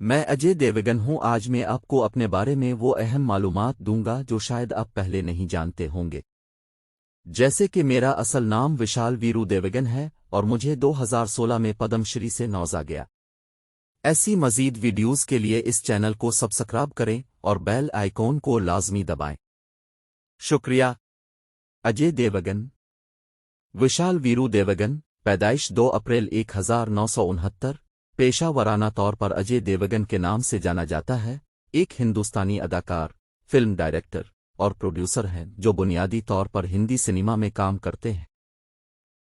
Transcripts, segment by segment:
میں اجے دیवगन हूं। आज मैं आपको अपने बारे में वो अहम मालूमात दूंगा जो शायद आप पहले नहीं जानते होंगे। जैसे कि मेरा असल नाम विशाल वीरू देवगन है और मुझे 2016 में पद्मश्री से नवाजा गया। ऐसी मजीद वीडियोस के लिए इस चैनल को सब्सक्राइब करें और बेल आइकॉन को लाजमी दबाएं। शुक्रिया। अजय देवगन। विशाल वीरू देवगन, पैदाइश 2 अप्रैल 1969। पेशा वराना तौर पर अजय देवगन के नाम से जाना जाता है। एक हिंदुस्तानी अदाकार, फिल्म डायरेक्टर और प्रोड्यूसर हैं जो बुनियादी तौर पर हिंदी सिनेमा में काम करते हैं।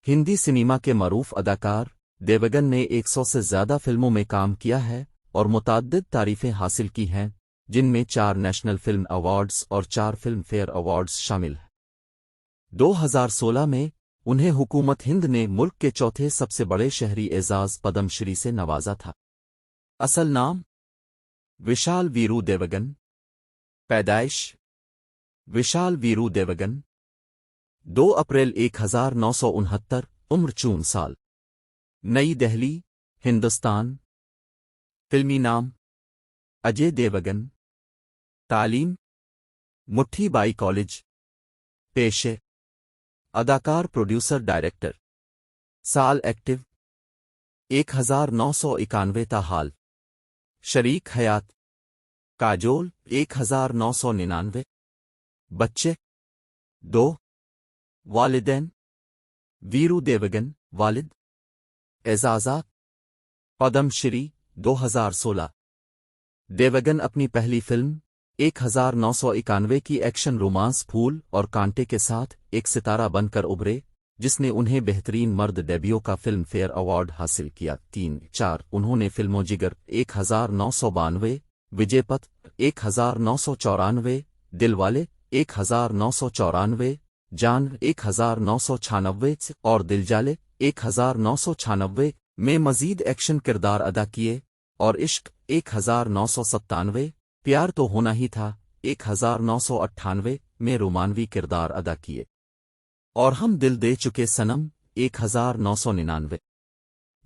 हिंदी सिनेमा के मरूफ अदाकार देवगन ने 100 से ज़्यादा फिल्मों में काम किया है और मुतअद्दिद तारीफें हासिल की हैं, जिनमें 4 नेशनल फिल्म अवार्ड्स और 4 फिल्म फेयर अवार्ड्स शामिल हैं। 2016 में उन्हें हुकूमत हिंद ने मुल्क के चौथे सबसे बड़े शहरी एजाज पद्मश्री से नवाजा था। असल नाम विशाल वीरू देवगन। पैदाइश विशाल वीरू देवगन, 2 अप्रैल 1969। उम्र 54 साल। नई दिल्ली, हिंदुस्तान। फिल्मी नाम अजय देवगन। तालीम मुट्ठी बाई कॉलेज। पेशे अदाकार, प्रोड्यूसर, डायरेक्टर। साल एक्टिव 1991 ता हाल। शरीक हयात काजोल 1999। बच्चे 2। वालिदैन वीरू देवगन वालिद। एजाज़ात पद्मश्री 2016। देवगन अपनी पहली फिल्म 1991 की एक्शन रोमांस फूल और कांटे के साथ एक सितारा बनकर उभरे, जिसने उन्हें बेहतरीन मर्द डेब्यू का फिल्म फेयर अवार्ड हासिल किया। 3-4 उन्होंने फिल्मों जिगर 1992, विजयपथ 1994, दिलवाले 1994, जान 1996 और दिलजाले 1996 में मजीद एक्शन किरदार अदा किए, और इश्क 1997, प्यार तो होना ही था 1998 में रोमानवी किरदार अदा किए, और हम दिल दे चुके सनम 1999,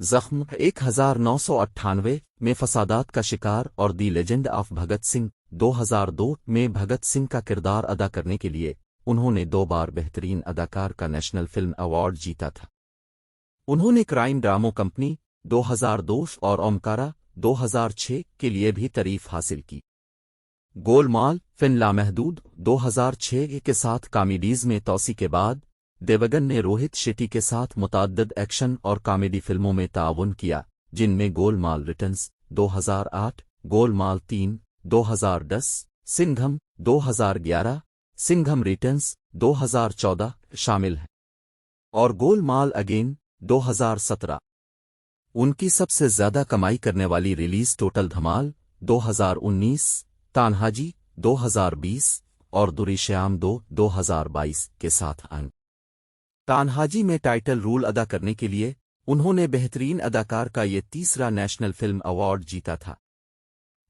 जख्म 1998 में फसादात का शिकार और दी लेजेंड ऑफ भगत सिंह 2002 में भगत सिंह का किरदार अदा करने के लिए उन्होंने 2 बार बेहतरीन अदाकार का नेशनल फिल्म अवार्ड जीता था। उन्होंने क्राइम ड्रामो कंपनी 2002 और ओमकारा 2006 के लिए भी तारीफ हासिल की। गोलमाल फिल्म लामहदूद 2006 के साथ कॉमेडीज में तौसी के बाद देवगन ने रोहित शेट्टी के साथ मुतअद्दिद एक्शन और कॉमेडी फिल्मों में ताउन किया, जिनमें गोलमाल रिटर्न्स 2008, गोलमाल 3 2010, सिंघम 2011, सिंघम रिटर्न्स 2014 शामिल हैं, और गोलमाल अगेन 2017। उनकी सबसे ज्यादा कमाई करने वाली रिलीज टोटल धमाल 2019, तान्हाजी 2020 और दुरीश्याम 2 2022 के साथ आए। तान्हाजी में टाइटल रोल अदा करने के लिए उन्होंने बेहतरीन अदाकार का ये तीसरा नेशनल फिल्म अवार्ड जीता था।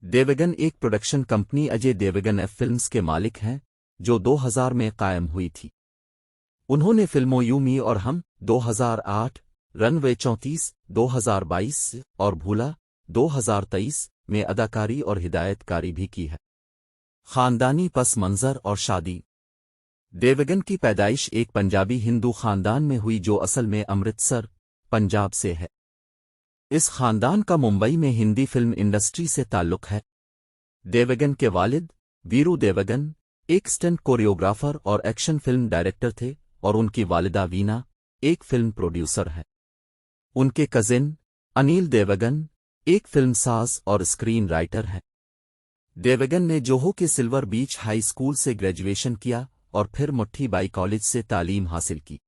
देवगन एक production company Ajay Devgan F films के मालिक हैं, जो 2000 में कायम हुई थी। उन्होंने फिल्मों यू मी और हम 2008, रनवे 34 2022 और भूला 2023 में अदाकारी और हिदायतकारी भी की है। खानदानी पस मंजर और शादी। देवगन की पैदाइश एक पंजाबी हिंदू खानदान में हुई जो असल में अमृतसर, पंजाब से है। इस खानदान का मुंबई में हिंदी फिल्म इंडस्ट्री से ताल्लुक है। देवगन के वालिद वीरू देवगन एक स्टंट कोरियोग्राफर और एक्शन फिल्म डायरेक्टर थे, और उनकी वालिदा वीना एक फिल्म प्रोड्यूसर है। उनके कजिन अनिल देवगन एक फिल्मसाज और स्क्रीन राइटर हैं। देवगन ने जोहो के सिल्वर बीच हाई स्कूल से ग्रेजुएशन किया और फिर मुट्ठी बाई कॉलेज से तालीम हासिल की।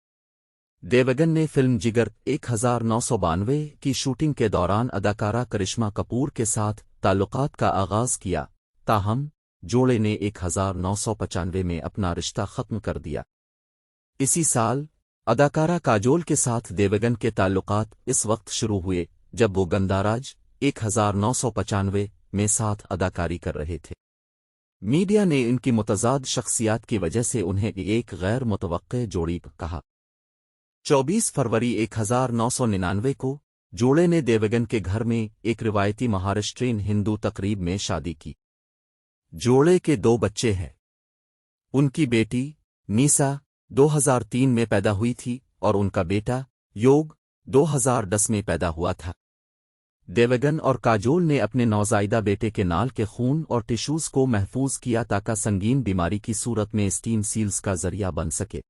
देवगन ने फिल्म जिगर 1992 की शूटिंग के दौरान अदाकारा करिश्मा कपूर के साथ ताल्लुकात का आगाज किया, ताहम जोड़े ने 1995 में अपना रिश्ता खत्म कर दिया। इसी साल अदाकारा काजोल के साथ देवगन के ताल्लुकात इस वक्त शुरू हुए जब वो गंदाराज 1995 में साथ अदाकारी कर रहे थे। मीडिया ने इनकी मुतज़ाद शख्सियात की वजह से उन्हें एक गैर मुतवक्के जोड़ी कहा। 24 फरवरी 1999 को जोड़े ने देवगन के घर में एक रिवायती महाराष्ट्रीयन हिंदू तकरीब में शादी की। जोड़े के 2 बच्चे हैं। उनकी बेटी नीसा 2003 में पैदा हुई थी और उनका बेटा योग 2010 में पैदा हुआ था। देवगन और काजोल ने अपने नौज़ायदा बेटे के नाल के खून और टिश्यूज को महफूज किया ताकि संगीन बीमारी की सूरत में स्टीम सील्स का जरिया बन सके।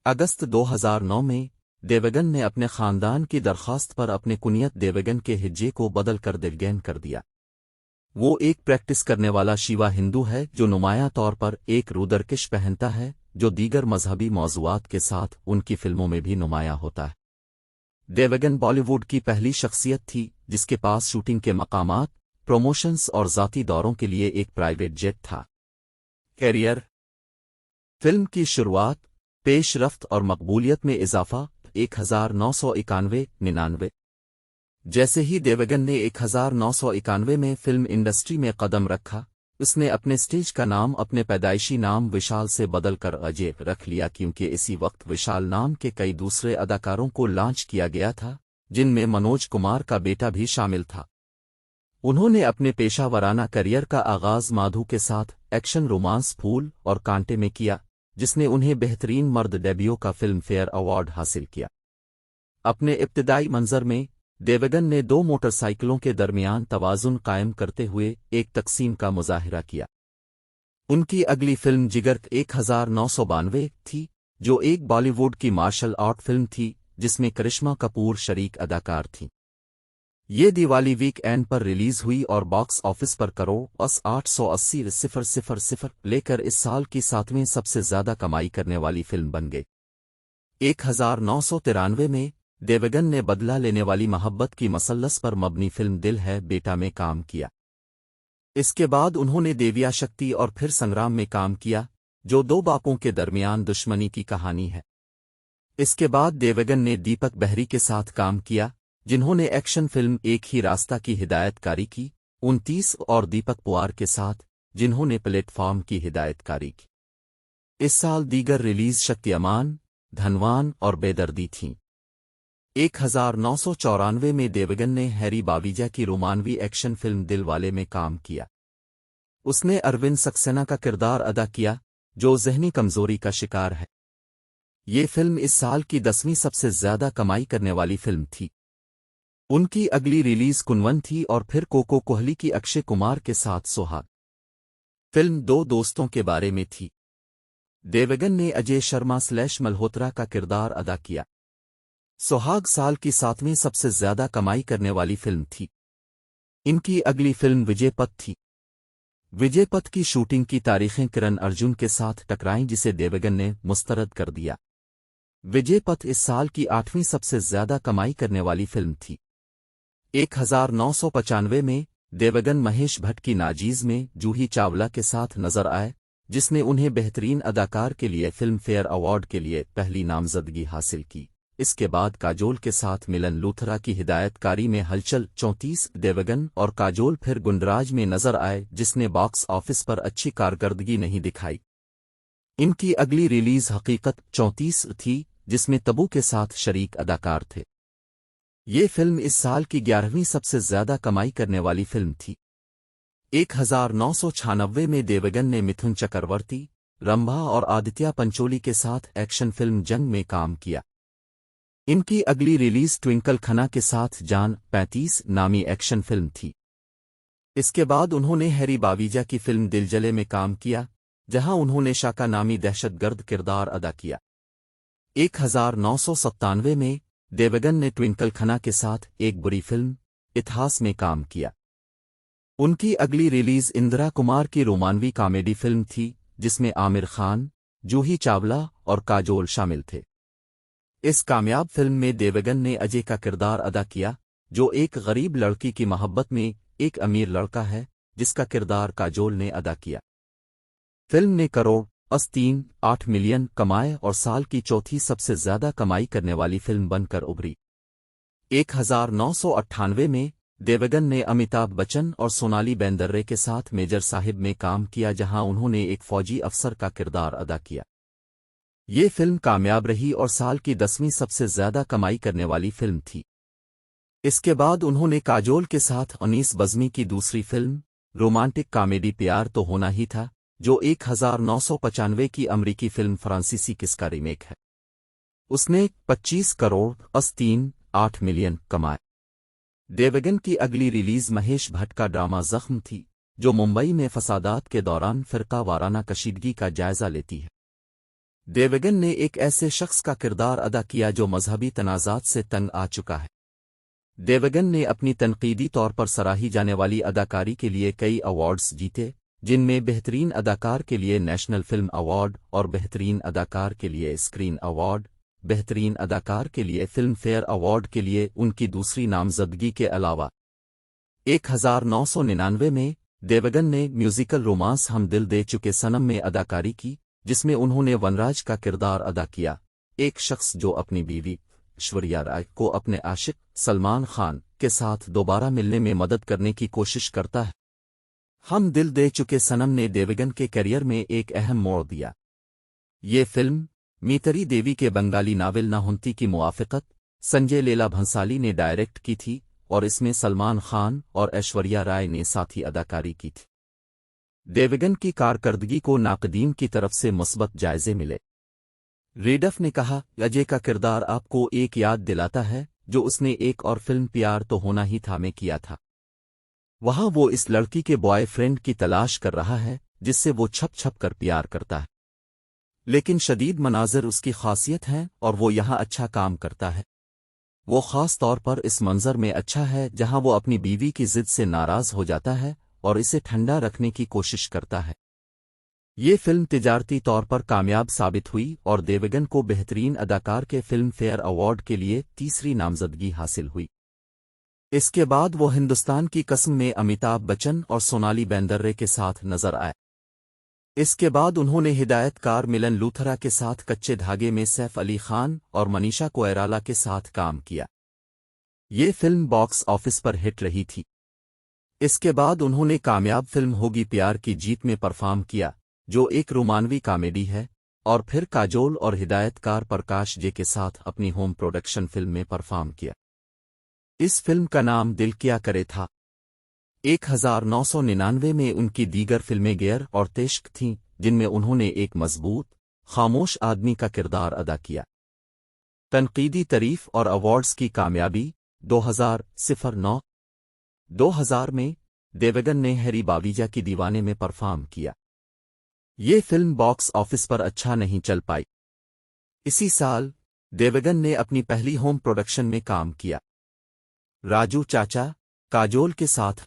अगस्त 2009 में देवगन ने अपने खानदान की दरख्वास्त पर अपने कुनियत देवगन के हिज्जे को बदल कर देवगन कर दिया। वो एक प्रैक्टिस करने वाला शिवा हिंदू है जो नुमायां तौर पर एक रुदरकिश पहनता है, जो दीगर मजहबी मौज़ूआत के साथ उनकी फिल्मों में भी नुमायां होता है। देवगन बॉलीवुड की पहली शख्सियत थी जिसके पास शूटिंग के मकामात, प्रमोशंस और ज़ाती दौरों के लिए एक प्राइवेट जेट था। कैरियर। फिल्म की शुरुआत, पेशरफ्त और मकबूलियत में इजाफा 1991-99। जैसे ही देवगन ने 1991 में फिल्म इंडस्ट्री में कदम रखा, उसने अपने स्टेज का नाम अपने पैदाइशी नाम विशाल से बदल कर अजय रख लिया, क्योंकि इसी वक्त विशाल नाम के कई दूसरे अदाकारों को लॉन्च किया गया था, जिनमें मनोज कुमार का बेटा भी शामिल था। उन्होंने अपने पेशा वराना करियर का आगाज माधु के साथ एक्शन रोमांस फूल और कांटे में किया, जिसने उन्हें बेहतरीन मर्द डेब्यू का फिल्म फेयर अवार्ड हासिल किया। अपने इब्तिदाई मंजर में देवगन ने 2 मोटरसाइकिलों के दरमियान तवाज़ुन कायम करते हुए एक तकसीम का मुजाहिरा किया। उनकी अगली फिल्म जिगर 1992 थी, जो एक बॉलीवुड की मार्शल आर्ट फिल्म थी जिसमें करिश्मा कपूर शरीक अदाकार थीं। ये दिवाली वीक एंड पर रिलीज हुई और बॉक्स ऑफिस पर करोड़ 880,000 लेकर इस साल की 7वीं सबसे ज्यादा कमाई करने वाली फिल्म बन गई। 1993 में देवगन ने बदला लेने वाली मोहब्बत की मसल्लस पर मबनी फिल्म दिल है बेटा में काम किया। इसके बाद उन्होंने देविया शक्ति और फिर संग्राम में काम किया, जो 2 बापों के दरमियान दुश्मनी की कहानी है। इसके बाद देवगन ने दीपक बहरी के साथ काम किया, जिन्होंने एक्शन फिल्म एक ही रास्ता की हिदायतकारी की, 29 और दीपक पुआर के साथ, जिन्होंने प्लेटफॉर्म की हिदायतकारी की। इस साल दीगर रिलीज शक्तिमान, धनवान और बेदर्दी थीं। 1994 में देवगन ने हैरी बावीजा की रोमानवी एक्शन फिल्म दिल वाले में काम किया। उसने अरविंद सक्सेना का किरदार अदा किया, जो ज़हनी कमजोरी का शिकार है। ये फिल्म इस साल की 10वीं सबसे ज्यादा कमाई करने वाली फिल्म थी। उनकी अगली रिलीज कुनवन थी और फिर कोको कोहली की अक्षय कुमार के साथ सोहाग। फिल्म 2 दोस्तों के बारे में थी। देवगन ने अजय शर्मा/मल्होत्रा का किरदार अदा किया। सोहाग साल की 7वीं सबसे ज्यादा कमाई करने वाली फिल्म थी। इनकी अगली फिल्म विजयपथ थी। विजयपथ की शूटिंग की तारीखें किरण अर्जुन के साथ टकराईं, जिसे देवगन ने मुस्तरद कर दिया। विजयपथ इस साल की 8वीं सबसे ज्यादा कमाई करने वाली फिल्म थी। 1995 में देवगन महेश भट्ट की नाजीज में जूही चावला के साथ नजर आए, जिसने उन्हें बेहतरीन अदाकार के लिए फिल्म फेयर अवार्ड के लिए पहली नामजदगी हासिल की। इसके बाद काजोल के साथ मिलन लूथरा की हिदायतकारी में हलचल 34 देवगन और काजोल फिर गुंडराज में नजर आए, जिसने बॉक्स ऑफिस पर अच्छी कारकर्दगी नहीं दिखाई। इनकी अगली रिलीज हकीकत 34 थी, जिसमें तबू के साथ शरीक अदाकार थे। ये फिल्म इस साल की 11वीं सबसे ज्यादा कमाई करने वाली फिल्म थी। 1996 में देवगन ने मिथुन चक्रवर्ती, रंभा और आदित्य पंचोली के साथ एक्शन फिल्म जंग में काम किया। इनकी अगली रिलीज ट्विंकल खन्ना के साथ जान 35 नामी एक्शन फिल्म थी। इसके बाद उन्होंने हैरी बावीजा की फिल्म दिल जले में काम किया, जहां उन्होंने शाका नामी दहशतगर्द किरदार अदा किया। 1997 में देवगन ने ट्विंकल खन्ना के साथ एक बुरी फिल्म इतिहास में काम किया। उनकी अगली रिलीज इंदिरा कुमार की रोमानवी कॉमेडी फिल्म थी, जिसमें आमिर खान, जूही चावला और काजोल शामिल थे। इस कामयाब फिल्म में देवगन ने अजय का किरदार अदा किया, जो एक गरीब लड़की की मोहब्बत में एक अमीर लड़का है, जिसका किरदार काजोल ने अदा किया। फिल्म ने करोड़ 8 मिलियन कमाए और साल की 4थी सबसे ज्यादा कमाई करने वाली फिल्म बनकर उभरी। 1998 में देवगन ने अमिताभ बच्चन और सोनाली बेंद्रे के साथ मेजर साहिब में काम किया, जहां उन्होंने एक फौजी अफसर का किरदार अदा किया। ये फिल्म कामयाब रही और साल की 10वीं सबसे ज्यादा कमाई करने वाली फिल्म थी। اس کے بعد انہوں نے کاجول کے ساتھ 19 بزمی کی دوسری فلم رومانٹک کامیڈی پیار تو ہونا ہی تھا، جو 1995 کی امریکی فلم فرانسیسی کس کا ریمیک ہے۔ اس نے 25 کروڑ 3.8 ملین کمائے۔ دیوگن کی اگلی ریلیز مہیش بھٹ کا ڈرامہ زخم تھی، جو ممبئی میں فسادات کے دوران فرقہ وارانہ کشیدگی کا جائزہ لیتی ہے۔ دیوگن نے ایک ایسے شخص کا کردار ادا کیا جو مذہبی تنازعات سے تنگ آ چکا ہے۔ دیوگن نے اپنی تنقیدی طور پر سراہی جانے والی اداکاری کے لیے کئی ایوارڈز جیتے، جن میں بہترین اداکار کے لیے نیشنل فلم ایوارڈ اور بہترین اداکار کے لیے اسکرین ایوارڈ، بہترین اداکار کے لیے فلم فیئر ایوارڈ کے لیے ان کی دوسری نامزدگی کے علاوہ 1999 میں دیوگن نے میوزیکل رومانس ہم دل دے چکے صنم میں اداکاری کی، جس میں انہوں نے ونراج کا کردار ادا کیا، ایک شخص جو اپنی بیوی ایشوریا رائے کو اپنے عاشق سلمان خان کے ساتھ دوبارہ ملنے میں مدد کرنے کی کوشش کرتا ہے۔ ہم دل دے چکے صنم نے دیوگن کے کیریئر میں ایک اہم موڑ دیا۔ یہ فلم میتری دیوی کے بنگالی ناول نہ ہنتی کی موافقت سنجے لیلا بھنسالی نے ڈائریکٹ کی تھی، اور اس میں سلمان خان اور ایشوریا رائے نے ساتھی اداکاری کی تھی۔ دیوگن کی کارکردگی کو ناقدین کی طرف سے مثبت جائزے ملے۔ ریڈف نے کہا، اجے کا کردار آپ کو ایک یاد دلاتا ہے جو اس نے ایک اور فلم پیار تو ہونا ہی تھا میں کیا تھا۔ وہاں وہ اس لڑکی کے بوائے فرینڈ کی تلاش کر رہا ہے جس سے وہ چھپ چھپ کر پیار کرتا ہے، لیکن شدید مناظر اس کی خاصیت ہیں اور وہ یہاں اچھا کام کرتا ہے۔ وہ خاص طور پر اس منظر میں اچھا ہے جہاں وہ اپنی بیوی کی ضد سے ناراض ہو جاتا ہے اور اسے ٹھنڈا رکھنے کی کوشش کرتا ہے۔ یہ فلم تجارتی طور پر کامیاب ثابت ہوئی اور دیوگن کو بہترین اداکار کے فلم فیئر ایوارڈ کے لیے تیسری نامزدگی حاصل ہوئی۔ اس کے بعد وہ ہندوستان کی قسم میں امیتابھ بچن اور سونالی بیندرے کے ساتھ نظر آئے۔ اس کے بعد انہوں نے ہدایت کار ملن لوتھرا کے ساتھ کچے دھاگے میں سیف علی خان اور منیشا کوئرالا کے ساتھ کام کیا۔ یہ فلم باکس آفس پر ہٹ رہی تھی۔ اس کے بعد انہوں نے کامیاب فلم ہوگی پیار کی جیت میں پرفارم کیا، جو ایک رومانوی کامیڈی ہے، اور پھر کاجول اور ہدایت کار پرکاش جے کے ساتھ اپنی ہوم پروڈکشن فلم میں پرفارم کیا۔ اس فلم کا نام دل کیا کرے تھا۔ 1999 میں ان کی دیگر فلمیں گیر اور تشک تھیں، جن میں انہوں نے ایک مضبوط، خاموش آدمی کا کردار ادا کیا۔ تنقیدی تعریف اور ایوارڈز کی کامیابی 2000 میں دیوگن نے ہیری باویجا کی دیوانے میں پرفارم کیا۔ یہ فلم باکس آفس پر اچھا نہیں چل پائی۔ اسی سال دیوگن نے اپنی پہلی ہوم پروڈکشن میں کام کیا، راجو چاچا، کاجول کے ساتھ۔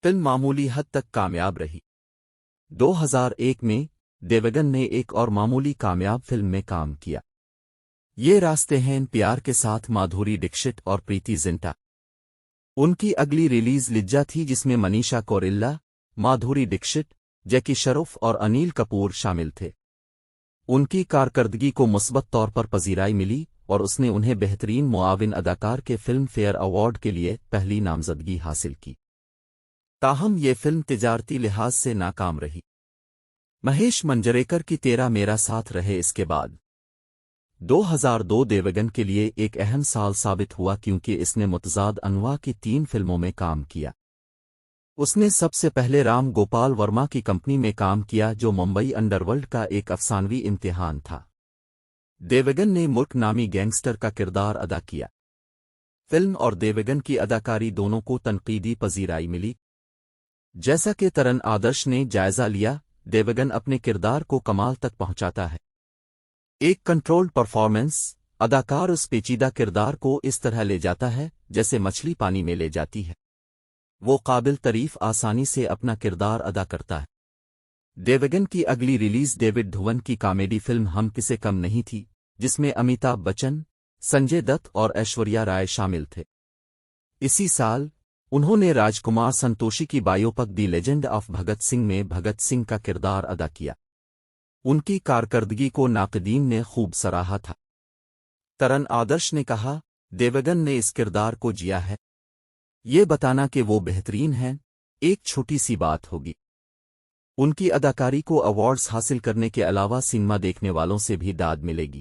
فلم معمولی حد تک کامیاب رہی۔ 2001 میں دیوگن نے ایک اور معمولی کامیاب فلم میں کام کیا۔ یہ راستے ہیں پیار کے ساتھ مادھوری ڈکشت اور پریتی زنٹا۔ ان کی اگلی ریلیز لجا تھی جس میں منیشا کوئرالا، مادھوری ڈکشت، جیکی شروف اور انیل کپور شامل تھے۔ ان کی کارکردگی کو مثبت طور پر پذیرائی ملی اور اس نے انہیں بہترین معاون اداکار کے فلم فیئر ایوارڈ کے لیے پہلی نامزدگی حاصل کی۔ تاہم یہ فلم تجارتی لحاظ سے ناکام رہی۔ مہیش منجریکر کی تیرا میرا ساتھ رہے۔ اس کے بعد 2002 دیوگن کے لیے ایک اہم سال ثابت ہوا کیونکہ اس نے متضاد انواع کی 3 فلموں میں کام کیا۔ اس نے سب سے پہلے رام گوپال ورما کی کمپنی میں کام کیا جو ممبئی انڈرورلڈ کا ایک افسانوی امتحان تھا۔ دیوگن نے ملک نامی گینگسٹر کا کردار ادا کیا۔ فلم اور دیوگن کی اداکاری دونوں کو تنقیدی پذیرائی ملی۔ جیسا کہ ترن آدرش نے جائزہ لیا، دیوگن اپنے کردار کو کمال تک پہنچاتا ہے۔ ایک کنٹرولڈ پرفارمنس، اداکار اس پیچیدہ کردار کو اس طرح لے جاتا ہے جیسے مچھلی پانی میں لے جاتی ہے۔ وہ قابل تعریف آسانی سے اپنا کردار ادا کرتا ہے۔ دیوگن کی اگلی ریلیز ڈیوڈ دھون کی کامیڈی فلم ہم کسے کم نہیں تھی، جس میں امیتابھ بچن، سنجے دت اور ایشوریا رائے شامل تھے۔ اسی سال انہوں نے راج کمار سنتوشی کی biopic the legend of Bhagat Singh میں بھگت سنگھ کا کردار ادا کیا۔ ان کی کارکردگی کو ناقدین نے خوب سراہا تھا۔ ترن آدرش نے کہا، دیوگن نے اس کردار کو جیا ہے۔ یہ بتانا کہ وہ بہترین ہیں ایک چھوٹی سی بات ہوگی۔ ان کی اداکاری کو ایوارڈز حاصل کرنے کے علاوہ سنیما دیکھنے والوں سے بھی داد ملے گی۔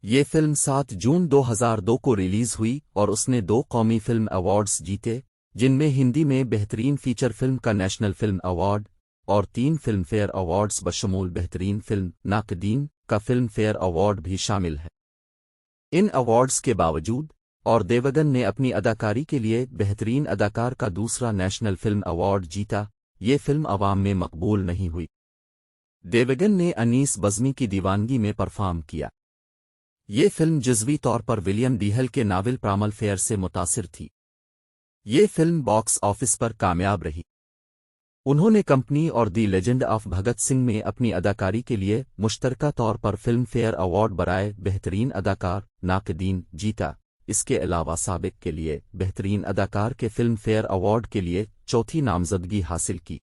یہ فلم 7 جون 2002 کو ریلیز ہوئی اور اس نے 2 قومی فلم ایوارڈز جیتے، جن میں ہندی میں بہترین فیچر فلم کا نیشنل فلم ایوارڈ اور 3 فلم فیئر ایوارڈز بشمول بہترین فلم ناقدین کا فلم فیئر ایوارڈ بھی شامل ہے۔ ان ایوارڈز کے باوجود اور دیوگن نے اپنی اداکاری کے لیے بہترین اداکار کا دوسرا نیشنل فلم ایوارڈ جیتا، یہ فلم عوام میں مقبول نہیں ہوئی۔ دیوگن نے انیس بزمی کی دیوانگی میں پرفارم کیا۔ یہ فلم جزوی طور پر ولیم ڈیہل کے ناول پرامل فیئر سے متاثر تھی۔ یہ فلم باکس آفس پر کامیاب رہی۔ انہوں نے کمپنی اور the legend of Bhagat Singh میں اپنی اداکاری کے لیے مشترکہ طور پر فلم فیئر ایوارڈ برائے بہترین اداکار ناقدین جیتا۔ اس کے علاوہ سابق کے لیے بہترین اداکار کے فلم فیئر ایوارڈ کے لیے چوتھی نامزدگی حاصل کی۔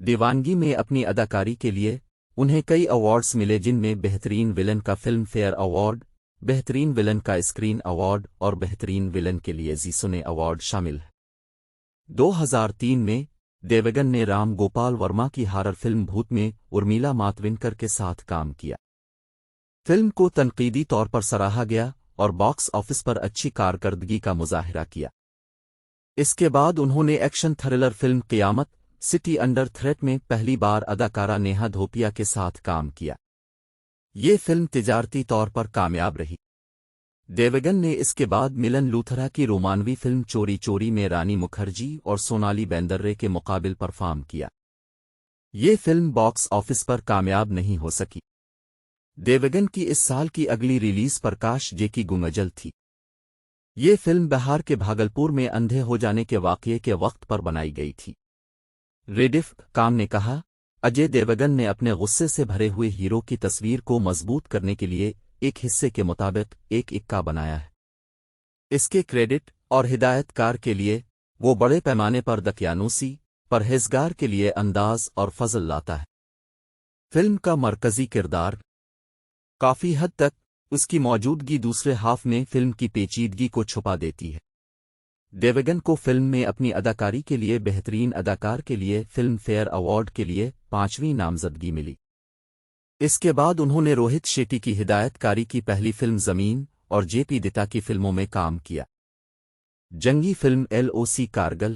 دیوانگی میں اپنی اداکاری کے لیے انہیں کئی ایوارڈز ملے، جن میں بہترین ولن کا فلم فیئر ایوارڈ، بہترین ولن کا اسکرین ایوارڈ اور بہترین ولن کے لیے زی سنے ایوارڈ شامل ہے۔ 2003 میں دیوگن نے رام گوپال ورما کی ہارر فلم بھوت میں ارمیلا ماتونکر کے ساتھ کام کیا۔ فلم کو تنقیدی طور پر سراہا گیا اور باکس آفس پر اچھی کارکردگی کا مظاہرہ کیا۔ اس کے بعد انہوں نے ایکشن تھرلر فلم قیامت سٹی انڈر تھریٹ میں پہلی بار اداکارہ نیہا دھوپیا کے ساتھ کام کیا۔ یہ فلم تجارتی طور پر کامیاب رہی۔ دیوگن نے اس کے بعد ملن لوتھرا کی رومانوی فلم چوری چوری میں رانی مکھرجی اور سونالی بیندرے کے مقابل پرفارم کیا۔ یہ فلم باکس آفس پر کامیاب نہیں ہو سکی۔ دیوگن کی اس سال کی اگلی ریلیز پرکاش جے کی گنگجل تھی۔ یہ فلم بہار کے بھاگلپور میں اندھے ہو جانے کے واقعے کے وقت پر بنائی گئی تھی۔ ریڈیف کام نے کہا، اجے دیوگن نے اپنے غصے سے بھرے ہوئے ہیرو کی تصویر کو مضبوط کرنے کے لیے ایک حصے کے مطابق ایک اکا بنایا ہے۔ اس کے کریڈٹ اور ہدایت کار کے لیے وہ بڑے پیمانے پر دقیانوسی، پرہیزگار کے لیے انداز اور فضل لاتا ہے۔ فلم کا مرکزی کردار کافی حد تک اس کی موجودگی دوسرے ہاف میں فلم کی پیچیدگی کو چھپا دیتی ہے۔ دیوگن کو فلم میں اپنی اداکاری کے لیے بہترین اداکار کے لیے فلم فیئر ایوارڈ کے لیے 5ویں نامزدگی ملی۔ اس کے بعد انہوں نے روہت شیٹی کی ہدایت کاری کی پہلی فلم زمین اور جے پی دتا کی فلموں میں کام کیا۔ جنگی فلم LOC کارگل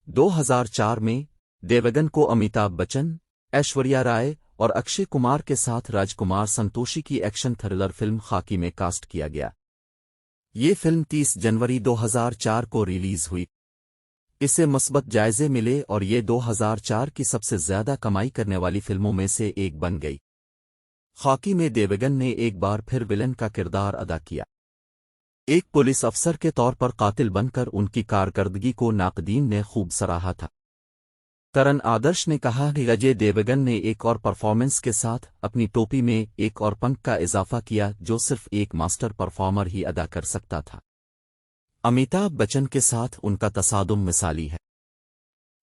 2004 میں دیوگن کو امیتابھ بچن، ایشوریا رائے اور اکشے کمار کے ساتھ راج کمار سنتوشی کی ایکشن تھرلر فلم خاکی میں کاسٹ کیا گیا۔ یہ فلم 30 جنوری 2004 کو ریلیز ہوئی۔ اسے مثبت جائزے ملے اور یہ 2004 کی سب سے زیادہ کمائی کرنے والی فلموں میں سے ایک بن گئی۔ خاکی میں دیوگن نے ایک بار پھر ولن کا کردار ادا کیا۔ ایک پولیس افسر کے طور پر قاتل بن کر ان کی کارکردگی کو ناقدین نے خوب سراہا تھا۔ کرن آدرش نے کہا کہ اجے دیوگن نے ایک اور پرفارمنس کے ساتھ اپنی ٹوپی میں ایک اور پنکھ کا اضافہ کیا جو صرف ایک ماسٹر پرفارمر ہی ادا کر سکتا تھا۔ امیتابھ بچن کے ساتھ ان کا تصادم مثالی ہے۔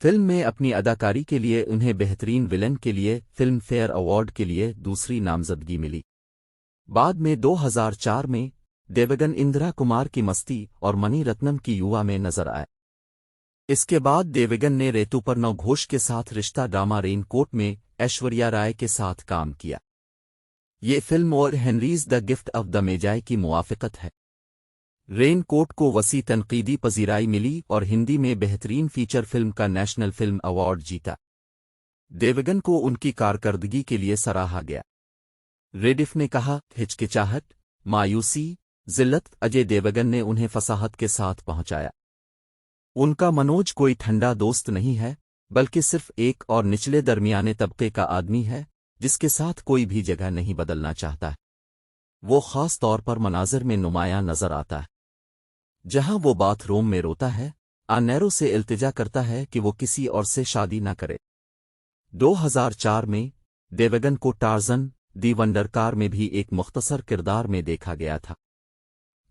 فلم میں اپنی اداکاری کے لیے انہیں بہترین ولن کے لیے فلم فیئر ایوارڈ کے لیے دوسری نامزدگی ملی۔ بعد میں 2004 میں دیوگن اندرا کمار کی مستی اور منی رتنم کی یووا میں نظر آئے۔ اس کے بعد دیوگن نے ریتوپرنو گھوش کے ساتھ رشتہ ڈرامہ رین کوٹ میں ایشوریا رائے کے ساتھ کام کیا۔ یہ فلم اور ہنریز دا گفٹ آف دا میجائے کی موافقت ہے۔ رین کوٹ کو وسیع تنقیدی پذیرائی ملی اور ہندی میں بہترین فیچر فلم کا نیشنل فلم ایوارڈ جیتا۔ دیوگن کو ان کی کارکردگی کے لیے سراہا گیا۔ ریڈیف نے کہا، ہچکچاہٹ، مایوسی، ذلت اجے دیوگن نے انہیں فصاحت کے ساتھ پہنچایا۔ ان کا منوج کوئی ٹھنڈا دوست نہیں ہے، بلکہ صرف ایک اور نچلے درمیانے طبقے کا آدمی ہے جس کے ساتھ کوئی بھی جگہ نہیں بدلنا چاہتا ہے۔ وہ خاص طور پر مناظر میں نمایاں نظر آتا ہے۔ جہاں وہ باتھ روم میں روتا ہے، آنیرو سے التجا کرتا ہے کہ وہ کسی اور سے شادی نہ کرے۔ 2004 میں دیوگن کو ٹارزن دی ونڈر کار میں بھی ایک مختصر کردار میں دیکھا گیا تھا۔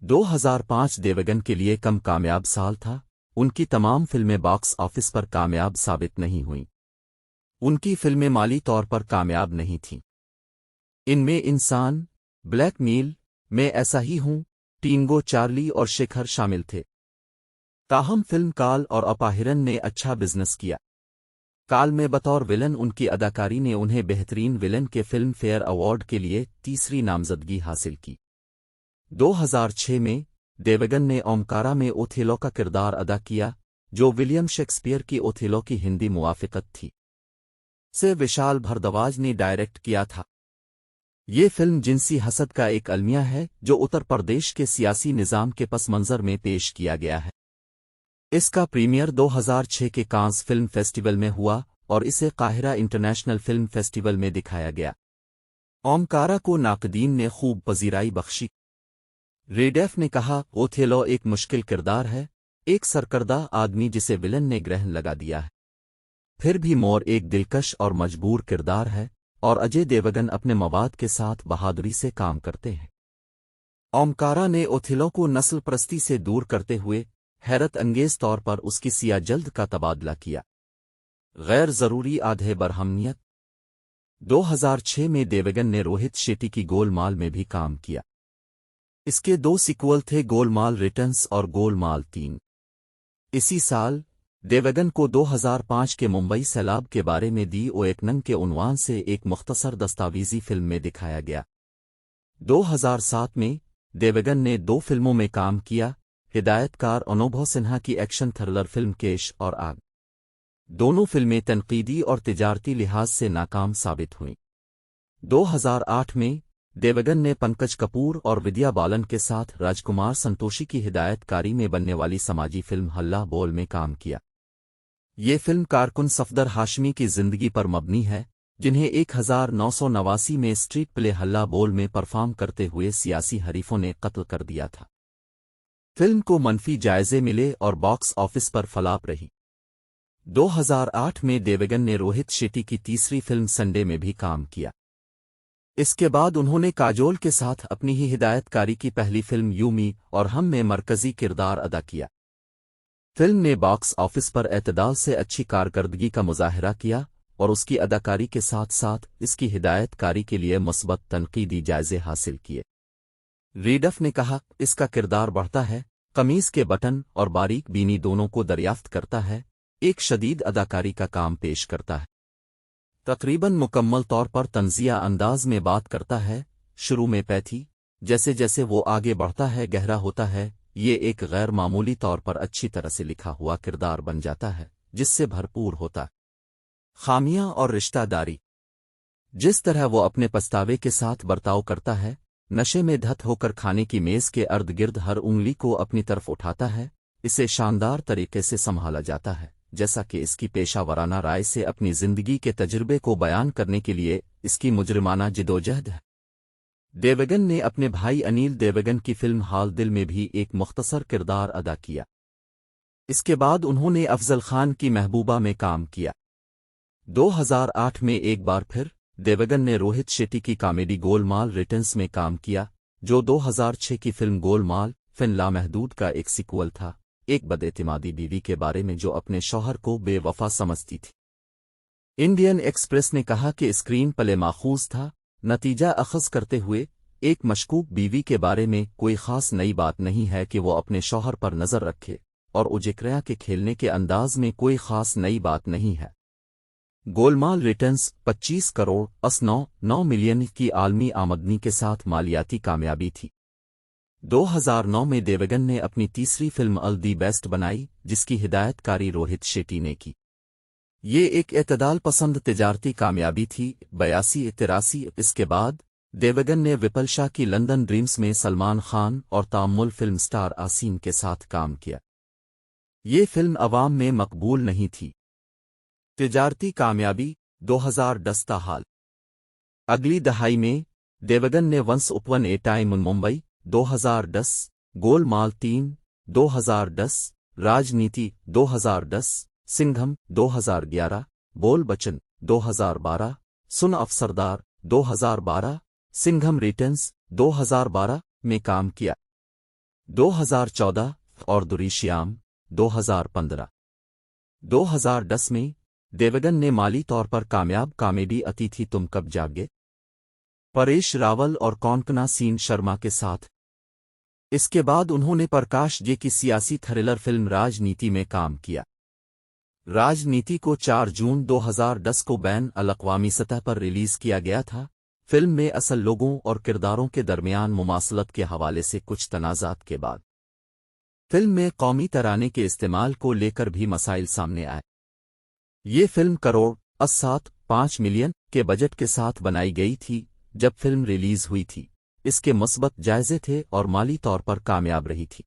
2005 دیوگن کے لیے کم کامیاب سال تھا۔ ان کی تمام فلمیں باکس آفس پر کامیاب ثابت نہیں ہوئیں۔ ان کی فلمیں مالی طور پر کامیاب نہیں تھیں۔ ان میں انسان، بلیک میل، میں ایسا ہی ہوں، ٹینگو چارلی اور شکھر شامل تھے۔ تاہم فلم کال اور اپاہرن نے اچھا بزنس کیا۔ کال میں بطور ولن ان کی اداکاری نے انہیں بہترین ولن کے فلم فیئر ایوارڈ کے لیے تیسری نامزدگی حاصل کی۔ 2006 में देवगन ने ओमकारा में ओथेलो का किरदार अदा किया, जो विलियम शेक्सपियर की ओथेलो की हिंदी मुवाफिकत थी। से विशाल भारद्वाज ने डायरेक्ट किया था। ये फिल्म जिनसी हसद का एक अलमिया है जो उत्तर प्रदेश के सियासी निज़ाम के पस मंज़र में पेश किया गया है। इसका प्रीमियर 2006 के कांस फिल्म फेस्टिवल में हुआ और इसे काहिरा इंटरनेशनल फिल्म फेस्टिवल में दिखाया गया। ओमकारा को नाकदीन ने खूब पजीराई बख्शी। रेडेफ ने कहा, ओथेलो एक मुश्किल किरदार है, एक सरकर्दा आदमी जिसे विलन ने ग्रहण लगा दिया है। फिर भी मोर एक दिलकश और मजबूर किरदार है और अजय देवगन अपने मवाद के साथ बहादुरी से काम करते हैं। ओमकारा ने ओथेलो को नस्ल परस्ती से दूर करते हुए हैरत अंगेज तौर पर उसकी सिया जल्द का तबादला किया। गैर ज़रूरी आधे बरहमनियत। 2006 में देवगन ने रोहित शेट्टी की गोलमाल में भी काम किया। इसके 2 सीक्वल थे, गोलमाल रिटर्न्स और गोलमाल 3। इसी साल देवगन को 2005 के मुंबई सैलाब के बारे में दी ओ एक नंग के उन्वान से एक मुख्तसर दस्तावेजी फिल्म में दिखाया गया। 2007 में देवगन ने 2 फिल्मों में काम किया, हिदायतकार अनुभव सिन्हा की एक्शन थ्रिलर फिल्म केश और आग। दोनों फिल्में तनकीदी और तिजारती लिहाज से नाकाम साबित हुईं। 2008 में देवगन ने पंकज कपूर और विद्या बालन के साथ राजकुमार संतोषी की हिदायतकारी में बनने वाली समाजी फिल्म हल्ला बोल में काम किया। ये फिल्म कारकुन सफदर हाशमी की जिंदगी पर मबनी है, जिन्हें 1989 में स्ट्रीट प्ले हल्ला बोल में परफॉर्म करते हुए सियासी हरीफों ने कत्ल कर दिया था। फिल्म को मनफी जायजे मिले और बॉक्स ऑफिस पर फलाप रही। 2008 में देवगन ने रोहित शेट्टी की तीसरी फिल्म संडे में भी काम किया। इसके बाद उन्होंने काजोल के साथ अपनी ही हिदायतकारी की पहली फिल्म यूमी और हम में मरकजी किरदार अदा किया। फिल्म ने बॉक्स ऑफिस पर एतदाल से अच्छी कारकर्दगी का मुजाहरा किया और उसकी अदाकारी के साथ साथ इसकी हिदायतकारी के लिए मुस्बत तनकीदी जायजे हासिल किए। रेडफ ने कहा, इसका किरदार बढ़ता है, कमीज के बटन और बारीक बीनी दोनों को दरियाफ्त करता है, एक शदीद अदाकारी का काम पेश करता है। तकरीबन मुकम्मल तौर पर तंजिया अंदाज में बात करता है, शुरू में पैथी, जैसे जैसे वो आगे बढ़ता है गहरा होता है। ये एक गैर मामूली तौर पर अच्छी तरह से लिखा हुआ किरदार बन जाता है, जिससे भरपूर होता खामियां और रिश्तादारी। जिस तरह वो अपने पछतावे के साथ बर्ताव करता है, नशे में धत होकर खाने की मेज के अर्द गिर्द हर उंगली को अपनी तरफ उठाता है, इसे शानदार तरीके से संभाला जाता है, जैसा कि इसकी पेशा वराना राय से अपनी जिंदगी के तजुर्बे को बयान करने के लिए इसकी मुजरिमाना जिदोजहद है। देवगन ने अपने भाई अनिल देवगन की फिल्म हाल दिल में भी एक मुख्तसर किरदार अदा किया। इसके बाद उन्होंने अफजल खान की महबूबा में काम किया। 2008 में एक बार फिर देवगन ने रोहित शेट्टी की कॉमेडी गोलमाल रिटर्न्स में काम किया, जो 2006 की फिल्म गोलमाल फिन लामहदूद का एक सीक्वल था, एक बदएतिमादी बीवी के बारे में जो अपने शौहर को बेवफा समझती थी। इंडियन एक्सप्रेस ने कहा कि स्क्रीन प्ले माखूज था, नतीजा अखज़ करते हुए एक मशकूक बीवी के बारे में कोई ख़ास नई बात नहीं है कि वो अपने शौहर पर नज़र रखे, और उजिक्रिया के खेलने के अंदाज में कोई ख़ास नई बात नहीं है। गोलमाल रिटर्न्स 25 करोड़ 9 मिलियन की आलमी आमदनी के साथ मालियाती कामयाबी थी। 2009 में देवगन ने अपनी तीसरी फिल्म अल दी बेस्ट बनाई, जिसकी हिदायतकारी रोहित शेट्टी ने की। ये एक एतदाल पसंद तिजारती कामयाबी थी, 82-83। इसके बाद देवगन ने विपल शाह की लंदन ड्रीम्स में सलमान खान और तामुल फिल्म स्टार आसीन के साथ काम किया। ये फिल्म अवाम में मकबूल नहीं थी। तिजारती कामयाबी 2010 का हाल। अगली दहाई में देवगन ने वंस उपवन ए टाइम इन मुंबई 2010, गोलमाल 3 2010, राजनीति 2010, सिंघम 2011, बोल बचन 2012, सुन अफसरदार 2012, सिंघम रिटर्न्स 2012 में काम किया। 2014 और दुरीश्याम 2015। 2010 में देवगन ने माली तौर पर कामयाब कॉमेडी अतिथि तुम कब जागे परेश रावल और कौनकना सीन शर्मा के साथ। इसके बाद उन्होंने प्रकाश जे की सियासी थ्रिलर फिल्म राजनीति में काम किया। राजनीति को 4 जून 2010 को बैन अल-अक़वामी सतह पर रिलीज किया गया था, فلم میں اصل لوگوں اور کرداروں کے درمیان مماثلت کے حوالے سے کچھ تنازعات کے بعد فلم میں قومی ترانے کے استعمال کو لے کر بھی مسائل سامنے آئے۔ یہ فلم 1.75 ملین کے بجٹ کے ساتھ بنائی گئی تھی جب فلم ریلیز ہوئی تھی۔ اس کے مثبت جائزے تھے اور مالی طور پر کامیاب رہی تھی۔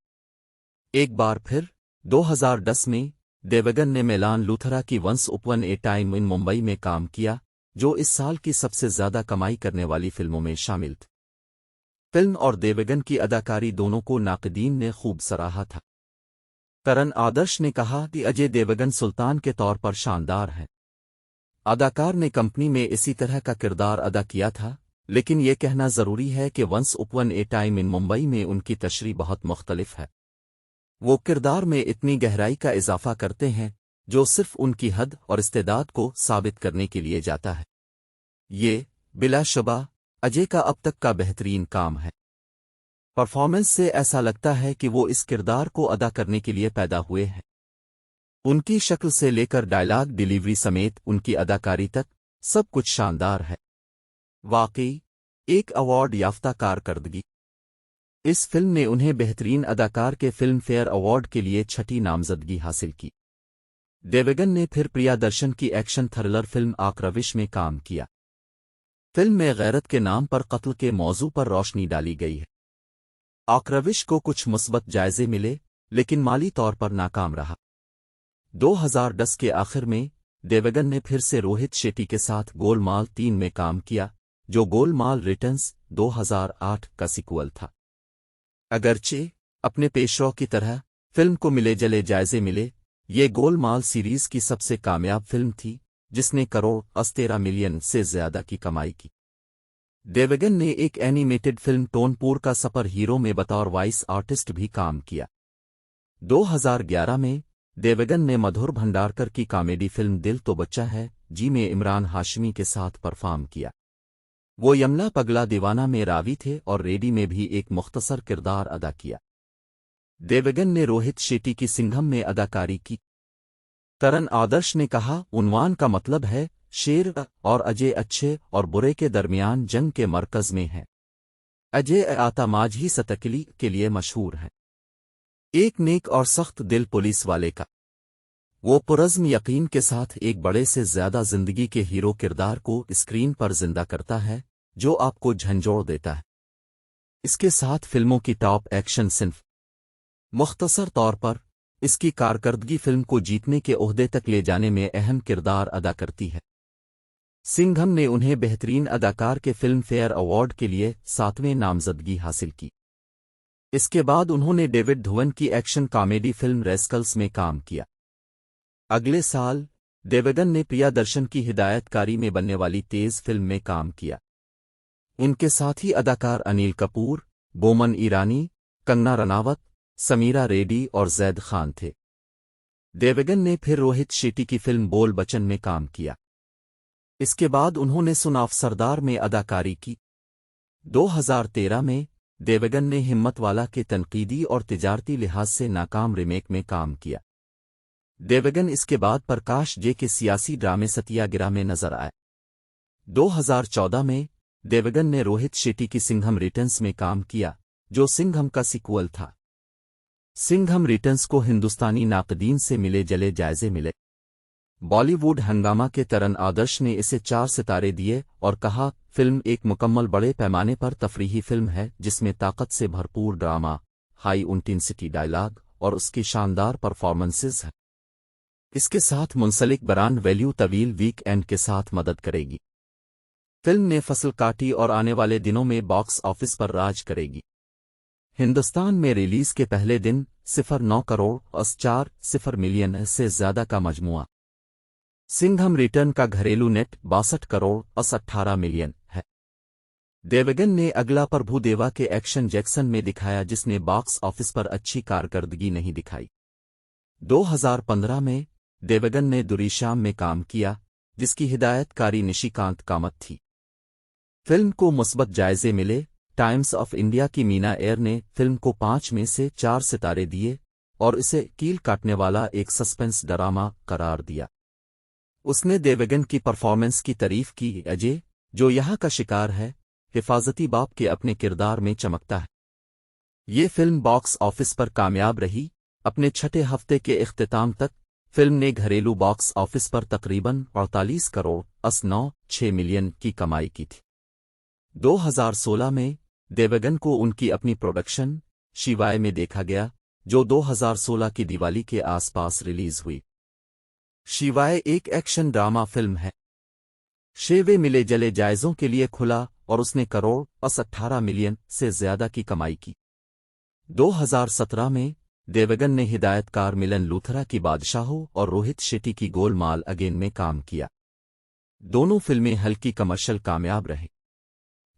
ایک بار پھر 2010 میں دیوگن نے میلان لوتھرا کی ونس اپون اے ٹائم ان ممبئی میں کام کیا، جو اس سال کی سب سے زیادہ کمائی کرنے والی فلموں میں شامل تھی۔ فلم اور دیوگن کی اداکاری دونوں کو ناقدین نے خوب سراہا تھا۔ کرن آدرش نے کہا کہ اجے دیوگن سلطان کے طور پر شاندار ہیں۔ اداکار نے کمپنی میں اسی طرح کا کردار ادا کیا تھا، لیکن یہ کہنا ضروری ہے کہ ونس اپون اے ٹائم ان ممبئی میں ان کی تشریح بہت مختلف ہے۔ وہ کردار میں اتنی گہرائی کا اضافہ کرتے ہیں جو صرف ان کی حد اور استعداد کو ثابت کرنے کے لیے جاتا ہے۔ یہ بلا شبہ اجے کا اب تک کا بہترین کام ہے۔ پرفارمنس سے ایسا لگتا ہے کہ وہ اس کردار کو ادا کرنے کے لیے پیدا ہوئے ہیں۔ ان کی شکل سے لے کر ڈائلاگ ڈیلیوری سمیت ان کی اداکاری تک سب کچھ شاندار ہے۔ واقعی ایک ایوارڈ یافتہ کارکردگی۔ اس فلم نے انہیں بہترین اداکار کے فلم فیئر ایوارڈ کے لیے 6ٹھی نامزدگی حاصل کی۔ دیوگن نے پھر پریا درشن کی ایکشن تھرلر فلم آکروش میں کام کیا۔ فلم میں غیرت کے نام پر قتل کے موضوع پر روشنی ڈالی گئی ہے۔ آکروش کو کچھ مثبت جائزے ملے لیکن مالی طور پر ناکام رہا۔ 2010 کے آخر میں دیوگن نے پھر سے روہت شیٹی کے ساتھ گول مال 3 میں کام کیا، جو گول مال ریٹرنز 2008 کا سیکوئل تھا۔ اگرچہ اپنے پیشرو کی طرح فلم کو ملے جلے جائزے ملے، یہ گول مال سیریز کی سب سے کامیاب فلم تھی جس نے 1.13 ملین سے زیادہ کی کمائی کی۔ دیوگن نے ایک اینیمیٹڈ فلم ٹون پور کا سپر ہیرو میں بطور وائس آرٹسٹ بھی کام کیا۔ 2011 میں دیوگن نے مدھور بھنڈارکر کی کامیڈی فلم دل تو بچہ ہے جی میں عمران ہاشمی کے ساتھ پرفارم کیا۔ وہ یملا پگلا دیوانہ میں راوی تھے اور ریڈی میں بھی ایک مختصر کردار ادا کیا۔ دیوگن نے روہت شیٹی کی سنگھم میں اداکاری کی۔ کرن آدرش نے کہا عنوان کا مطلب ہے شیر اور اجے اچھے اور برے کے درمیان جنگ کے مرکز میں ہیں۔ اجے آتا ماجھی ستکلی کے لیے مشہور ہے، ایک نیک اور سخت دل پولیس والے کا۔ وہ پرعزم یقین کے ساتھ ایک بڑے سے زیادہ زندگی کے ہیرو کردار کو اسکرین پر زندہ کرتا ہے جو آپ کو جھنجھوڑ دیتا ہے۔ اس کے ساتھ فلموں کی ٹاپ ایکشن صنف۔ مختصر طور پر اس کی کارکردگی فلم کو جیتنے کے عہدے تک لے جانے میں اہم کردار ادا کرتی ہے۔ سنگھم نے انہیں بہترین اداکار کے فلم فیئر ایوارڈ کے لیے 7ویں نامزدگی حاصل کی۔ اس کے بعد انہوں نے ڈیوڈ دھون کی ایکشن کامیڈی فلم ریسکلز میں کام کیا۔ اگلے سال دیوگن نے پریا درشن کی ہدایت کاری میں بننے والی تیز فلم میں کام کیا۔ ان کے ساتھی اداکار انیل کپور، بومن ایرانی، کنگنا رناوت، سمیرا ریڈی اور زید خان تھے۔ دیوگن نے پھر روہت شیٹی کی فلم بول بچن میں کام کیا۔ اس کے بعد انہوں نے سن آف سردار میں اداکاری کی۔ 2013 میں دیوگن نے ہمت والا کے تنقیدی اور تجارتی لحاظ سے ناکام ریمیک میں کام کیا۔ دیوگن اس کے بعد پرکاش جے کے سیاسی ڈرامے ستیا گرہ میں نظر آئے۔ 2014 میں دیوگن نے روہت شیٹی کی سنگھم ریٹرنز میں کام کیا، جو سنگھم کا سیکوئل تھا۔ سنگھم ریٹرنز کو ہندوستانی ناقدین سے ملے جلے جائزے ملے۔ بالی ووڈ ہنگامہ کے ترن آدرش نے اسے 4 ستارے دیے اور کہا فلم ایک مکمل بڑے پیمانے پر تفریحی فلم ہے جس میں طاقت سے بھرپور ڈرامہ، ہائی انٹینسٹی ڈائلاگ اور اس کی شاندار پرفارمنسز ہیں۔ اس کے ساتھ منسلک برانڈ ویلیو طویل ویک اینڈ کے ساتھ مدد کرے گی۔ فلم نے فصل کاٹی اور آنے والے دنوں میں باکس آفس پر راج کرے گی۔ ہندوستان میں ریلیز کے پہلے دن 0.9 کروڑ 4 ملین سے زیادہ کا مجموعہ۔ سنگھم ریٹرن کا گھریلو نیٹ 62 کروڑ 18 ملین ہے۔ دیوگن نے اگلا پربھو دیوا کے ایکشن جیکسن میں دکھایا جس نے باکس آفس پر اچھی کارکردگی نہیں دکھائی۔ 2015 میں دیوگن نے دوریشام میں کام کیا جس کی ہدایت کاری نشی کانت کامت تھی۔ فلم کو مثبت جائزے ملے۔ ٹائمز آف انڈیا کی مینا ایئر نے فلم کو 5 میں سے 4 ستارے دیے اور اسے کیل کاٹنے والا ایک سسپنس ڈرامہ قرار دیا۔ اس نے دیوگن کی پرفارمنس کی تعریف کی۔ اجے जो यहाँ का शिकार है, हिफाजती बाप के अपने किरदार में चमकता है। ये फिल्म बॉक्स ऑफिस पर कामयाब रही। अपने छठे हफ्ते के इख्तिताम तक फिल्म ने घरेलू बॉक्स ऑफिस पर तकरीबन 48 करोड़ 6 मिलियन की कमाई की थी। 2016 में देवगन को उनकी अपनी प्रोडक्शन शिवाय में देखा गया, जो 2016 की दिवाली के आसपास रिलीज हुई। शिवाय एक एक्शन ड्रामा फिल्म है। शेवे मिले जले जायज़ों के लिए खुला और उसने करोड़ 18 मिलियन से ज्यादा की कमाई की। 2017 में देवगन ने हिदायतकार मिलन लूथरा की बादशाहों और रोहित शेट्टी की गोलमाल अगेन में काम किया। दोनों फिल्में हल्की कमर्शियल कामयाब रहीं।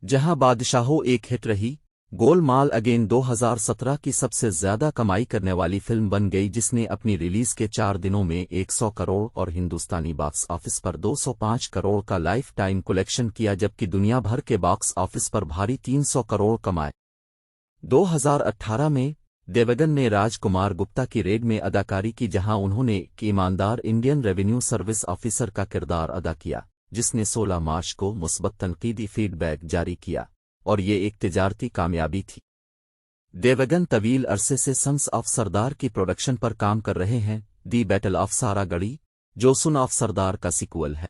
जहां बादशाहों एक हिट रही, गोलमाल अगेन 2017 की सबसे ज्यादा कमाई करने वाली फिल्म बन गई, जिसने अपनी रिलीज के 4 दिनों में 100 करोड़ और हिंदुस्तानी बॉक्स ऑफिस पर 205 करोड़ का लाइफ टाइम कलेक्शन किया, जबकि दुनिया भर के बॉक्स ऑफिस पर भारी 300 करोड़ कमाए। 2018 में देवगन ने राजकुमार गुप्ता की रेड में अदाकारी की, जहां उन्होंने एक ईमानदार इंडियन रेवेन्यू सर्विस ऑफिसर का किरदार अदा किया, जिसने 16 मार्च को मुस्बत तनकीदी फीडबैक जारी किया और ये एक तिजारती कामयाबी थी। देवगन तवील अरसे से सन्स ऑफ सरदार की प्रोडक्शन पर काम कर रहे हैं, दी बैटल ऑफ सारागढ़ी, जो सन ऑफ सरदार का सीक्वल है।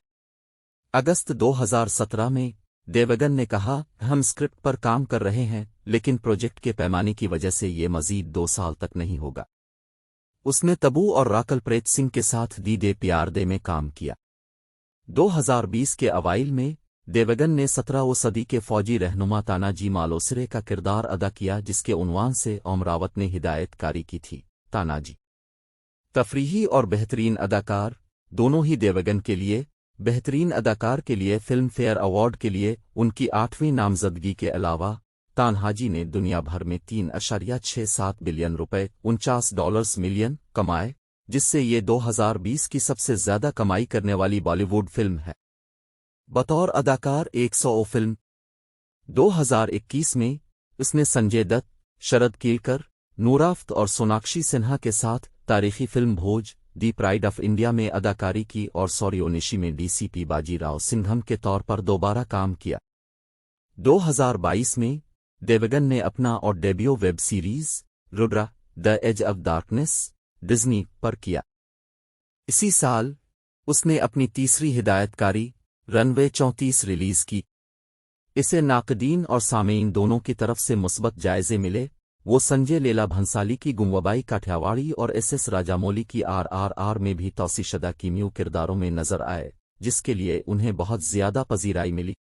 अगस्त 2017 में देवगन ने कहा, हम स्क्रिप्ट पर काम कर रहे हैं, लेकिन प्रोजेक्ट के पैमाने की वजह से ये मजीद 2 साल तक नहीं होगा। उसने तबू और राकल प्रीत सिंह के साथ दी दे प्यार दे में काम किया। 2020 के अवाइल में देवगन ने 17वीं सदी के फौजी रहनुमा तानाजी मालुसरे का किरदार अदा किया, जिसके उन्वान से ओमरावत ने हिदायतकारी की थी। तानाजी तफरीही और बेहतरीन अदाकार दोनों ही देवगन के लिए। बेहतरीन अदाकार के लिए फिल्म फेयर अवार्ड के लिए उनकी 8वीं नामजदगी के अलावा तान्हाजी ने दुनिया भर में 3.67 बिलियन रुपए $49 मिलियन कमाए, जिससे ये 2020 की सबसे ज्यादा कमाई करने वाली बॉलीवुड फिल्म है। बतौर अदाकार 100 फिल्म 2021 में उसने संजय दत्त, शरद केलकर, नूराफ्त और सोनाक्षी सिन्हा के साथ तारीखी film Bhoj the pride of India में अदाकारी की और सौर्योनिशी में डीसीपी बाजीराव सिंघम के तौर पर दोबारा काम किया। 2022 में देवगन ने अपना और debut web series Rudra the edge of darkness Disney पर किया। इसी साल उसने अपनी तीसरी हिदायतकारी रनवे 34 रिलीज की। इसे नाकदीन और सामेईन दोनों की तरफ से मुस्बत जायजे मिले। वो संजय लीला भंसाली की गुंगवाबाई काठियावाड़ी और एसएस राजामौली की आरआरआर में भी तौसीशदा कीमियो किरदारों में नजर आए, जिसके लिए उन्हें बहुत ज्यादा पजीराई मिली।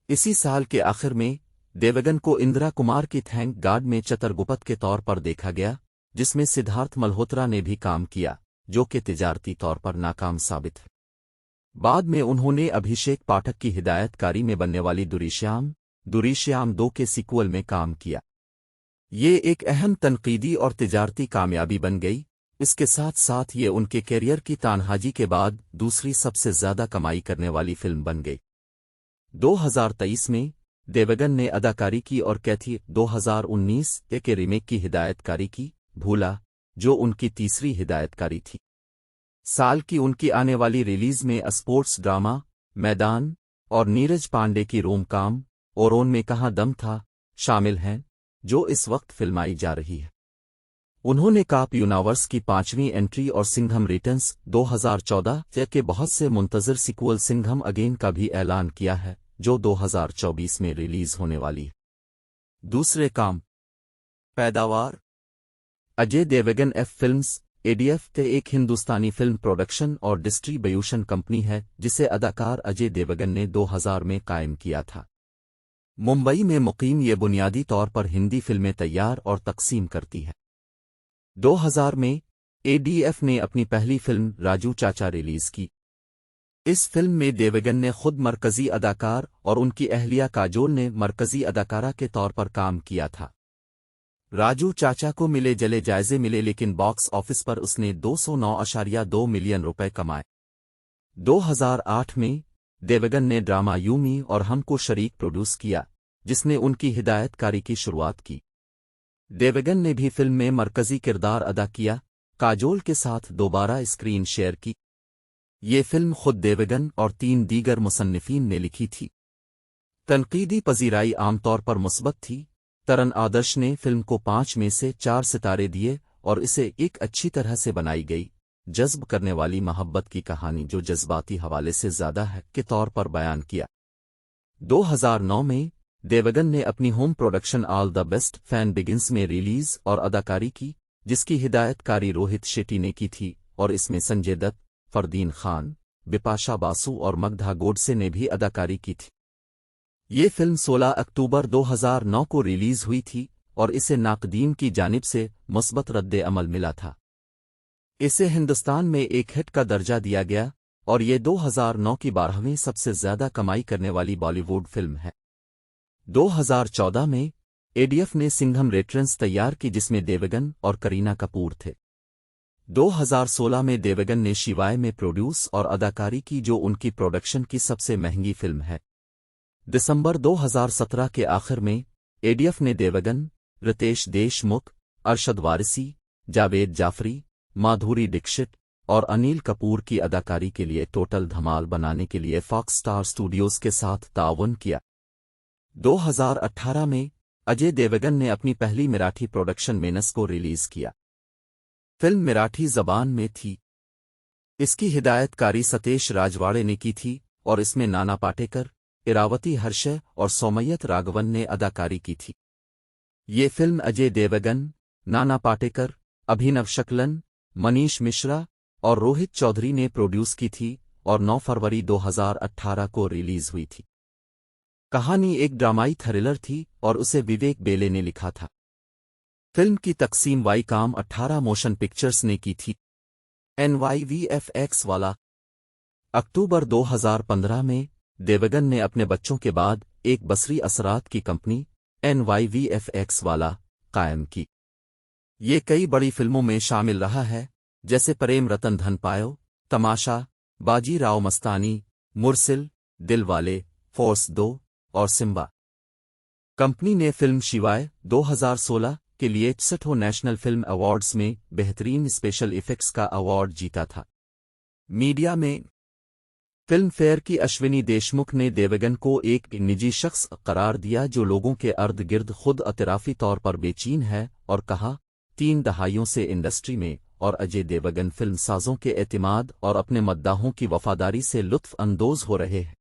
इसी साल के आखिर में देवगन को इंदिरा कुमार की थैंक गॉड में चतरगुप्त के तौर पर देखा गया, जिसमें सिद्धार्थ मल्होत्रा ने भी काम किया, जो कि तिजारती तौर पर नाकाम साबित है। बाद में उन्होंने अभिषेक पाठक की हिदायतकारी में बनने वाली दुरीश्याम 2 के सीक्वल में काम किया। ये एक अहम तनकीदी और तिजारती कामयाबी बन गई। इसके साथ साथ ये उनके कैरियर की तान्हाजी के बाद दूसरी सबसे ज्यादा कमाई करने वाली फिल्म बन गई। 2023 में देवगन ने अदाकारी की और कैथी 2019 के रीमेक की हिदायतकारी की, भूला, जो उनकी तीसरी हिदायतकारी थी। साल की उनकी आने वाली रिलीज में स्पोर्ट्स ड्रामा मैदान और नीरज पांडे की रोमकॉम ओरोन में कहाँ दम था शामिल हैं, जो इस वक्त फिल्माई जा रही है। उन्होंने काप यूनिवर्स की 5वीं एंट्री और सिंघम रिटर्न्स 2014 के बहुत से मुंतजर सीक्वल सिंघम अगेन का भी ऐलान किया है, जो 2024 में रिलीज होने वाली है। दूसरे काम पैदावार Ajay Devgan F films ADF एक हिंदुस्तानी फिल्म प्रोडक्शन और डिस्ट्रीब्यूशन कंपनी है, जिसे अदाकार अजय देवगन ने 2000 में कायम किया था। मुंबई में मुकीम ये बुनियादी तौर पर हिंदी फिल्में तैयार और तकसीम करती है। 2000 में एडीएफ ने अपनी पहली फिल्म राजू चाचा रिलीज की। इस फिल्म में देवगन ने खुद मरकजी अदाकार और उनकी अहलिया काजोल ने मरकजी अदाकारा के तौर पर काम किया था। राजू चाचा को मिले जले जायजे मिले, लेकिन बॉक्स ऑफिस पर उसने 209.2 मिलियन रुपए कमाए। 2008 में देवगन ने ड्रामा यूमी और हम को शरीक प्रोड्यूस किया, जिसने उनकी हिदायतकारी की शुरुआत की। देवगन ने भी फिल्म में मरकजी किरदार अदा किया, काजोल के साथ दोबारा स्क्रीन शेयर की। ये फिल्म खुद देवगन और 3 दीगर मुसन्निफीन ने लिखी थी। तनकीदी पजीराई आमतौर पर मुस्बत थी। तरन आदर्श ने फिल्म को 5 में से 4 सितारे दिए और इसे एक अच्छी तरह से बनाई गई, जज्ब करने वाली मोहब्बत की कहानी जो जज्बाती हवाले से ज़्यादा है के तौर पर बयान किया। 2009 में देवगन ने अपनी home production all the best fan begins में रिलीज और अदाकारी की, जिसकी हिदायतकारी रोहित शेट्टी ने की थी और इसमें संजय दत्त, फरदीन खान, बिपाशा बासु और मगधा गोडसे ने भी अदाकारी की थी। ये फिल्म 16 अक्टूबर 2009 को रिलीज हुई थी और इसे नाकदीन की जानिब से मुस्बत रद्द अमल मिला था। इसे हिंदुस्तान में एक हिट का दर्जा दिया गया और ये 2009 की 12वीं सबसे ज्यादा कमाई करने वाली बॉलीवुड फिल्म है। 2014 में एडीएफ ने सिंघम रेटरेंस तैयार की जिसमें देवगन और करीना कपूर थे। 2016 में देवगन ने शिवाय में प्रोड्यूस और अदाकारी की जो उनकी प्रोडक्शन की सबसे महंगी फिल्म है। दिसंबर 2017 के आखिर में एडीएफ ने देवगन, रितेश देशमुख, अरशद वारिसी, जावेद जाफरी, माधुरी दीक्षित और अनिल कपूर की अदाकारी के लिए टोटल धमाल बनाने के लिए फॉक्स स्टार स्टूडियोज के साथ ताउन किया। 2018 में अजय देवगन ने अपनी पहली मराठी प्रोडक्शन मेनस को रिलीज किया। फिल्म मराठी जबान में थी। इसकी हिदायतकारी सतेश राजवाड़े ने की थी और इसमें नाना पाटेकर, इरावती हर्षय और सौमय्यत राघवन ने अदाकारी की थी। ये फिल्म अजय देवगन, नाना पाटेकर, अभिनव शकलन, मनीष मिश्रा और रोहित चौधरी ने प्रोड्यूस की थी और 9 फरवरी 2018 को रिलीज हुई थी। कहानी एक ड्रामाई थ्रिलर थी और उसे विवेक बेले ने लिखा था। फिल्म की तकसीम वाईकॉम 18 मोशन पिक्चर्स ने की थी। NYVFX वाला। अक्टूबर 2015 में देवगन ने अपने बच्चों के बाद एक बसरी असरात की कंपनी NYVFX वाला कायम की। ये कई बड़ी फिल्मों में शामिल रहा है, जैसे प्रेम रतन धन पायो, तमाशा, बाजी राव मस्तानी, मुरसिल, दिलवाले, फोर्स 2 और सिम्बा। कंपनी ने फिल्म शिवाय 2016 के लिए 66 नेशनल फिल्म अवार्ड्स में बेहतरीन स्पेशल इफेक्ट्स का अवार्ड जीता था। मीडिया में फिल्म फेयर की अश्विनी देशमुख ने देवगन को एक निजी शख्स करार दिया जो लोगों के अर्द गिर्द खुद अतराफी तौर पर बेचैन है और कहा, 3 दहाइयों से इंडस्ट्री में और अजय देवगन फिल्म साजों के एतिमाद और अपने मद्दाहों की वफादारी से लुत्फ अंदोज हो रहे हैं।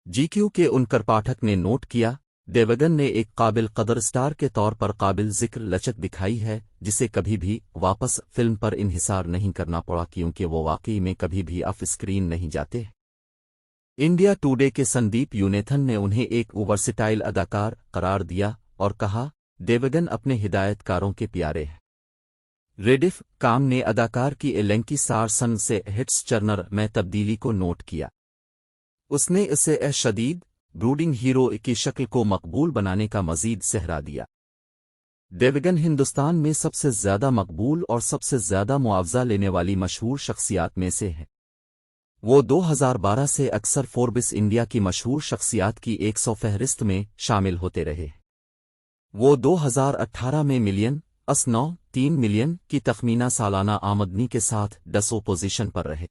जीक्यू के उनकर पाठक ने नोट किया, देवगन ने एक काबिल कदर स्टार के तौर पर काबिल जिक्र लचक दिखाई है जिसे कभी भी वापस फिल्म पर इन्हिसार नहीं करना पड़ा क्योंकि वो वाकई में कभी भी ऑफ स्क्रीन नहीं जाते। इंडिया टुडे के संदीप यूनेथन ने उन्हें एक वर्सेटाइल अदाकार करार दिया और कहा, देवगन अपने हिदायतकारों के प्यारे हैं। रेडिफ काम ने अदाकार की एलेंकी सारसन से हिट्स चर्नर में तब्दीली को नोट किया। उसने इसे शदीद ब्रूडिंग हीरो की शक्ल को मकबूल बनाने का मजीद सहरा दिया। देवगन हिंदुस्तान में सबसे ज्यादा मकबूल और सबसे ज्यादा मुआवजा लेने वाली मशहूर शख्सियात में से है। वो 2012 से अक्सर फोर्ब्स इंडिया की मशहूर शख्सियात की 100 फहरिस्त में शामिल होते रहे। वो 2018 में $1.93 मिलियन की तखमीना सालाना आमदनी के साथ 10वीं पोजीशन पर रहे।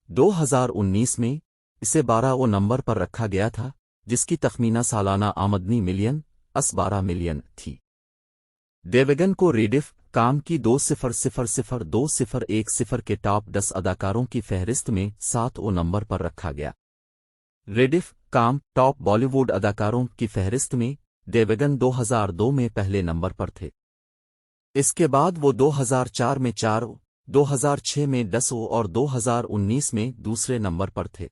2019 में इसे 12वें नंबर पर रखा गया था, जिसकी तखमीना सालाना आमदनी $12 मिलियन थी। देवगन को रेडिफ काम की 2000-2010 के टॉप 10 अदाकारों की फहरिस्त में 7वें नंबर पर रखा गया। रेडिफ काम टॉप बॉलीवुड अदाकारों की फहरिस्त में देवगन 2002 में पहले नंबर पर थे। इसके बाद वो 2004 में 4, 2006 में 10 और 2019 में दूसरे नंबर पर थे।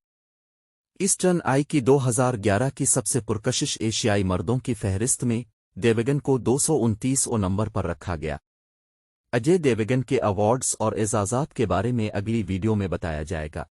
ईस्टर्न आई की 2011 की सबसे पुरकशिश एशियाई मर्दों की फहरिस्त में देवगन को 229वें नंबर पर रखा गया। अजय देवगन के अवार्ड्स और एजाज़ात के बारे में अगली वीडियो में बताया जाएगा।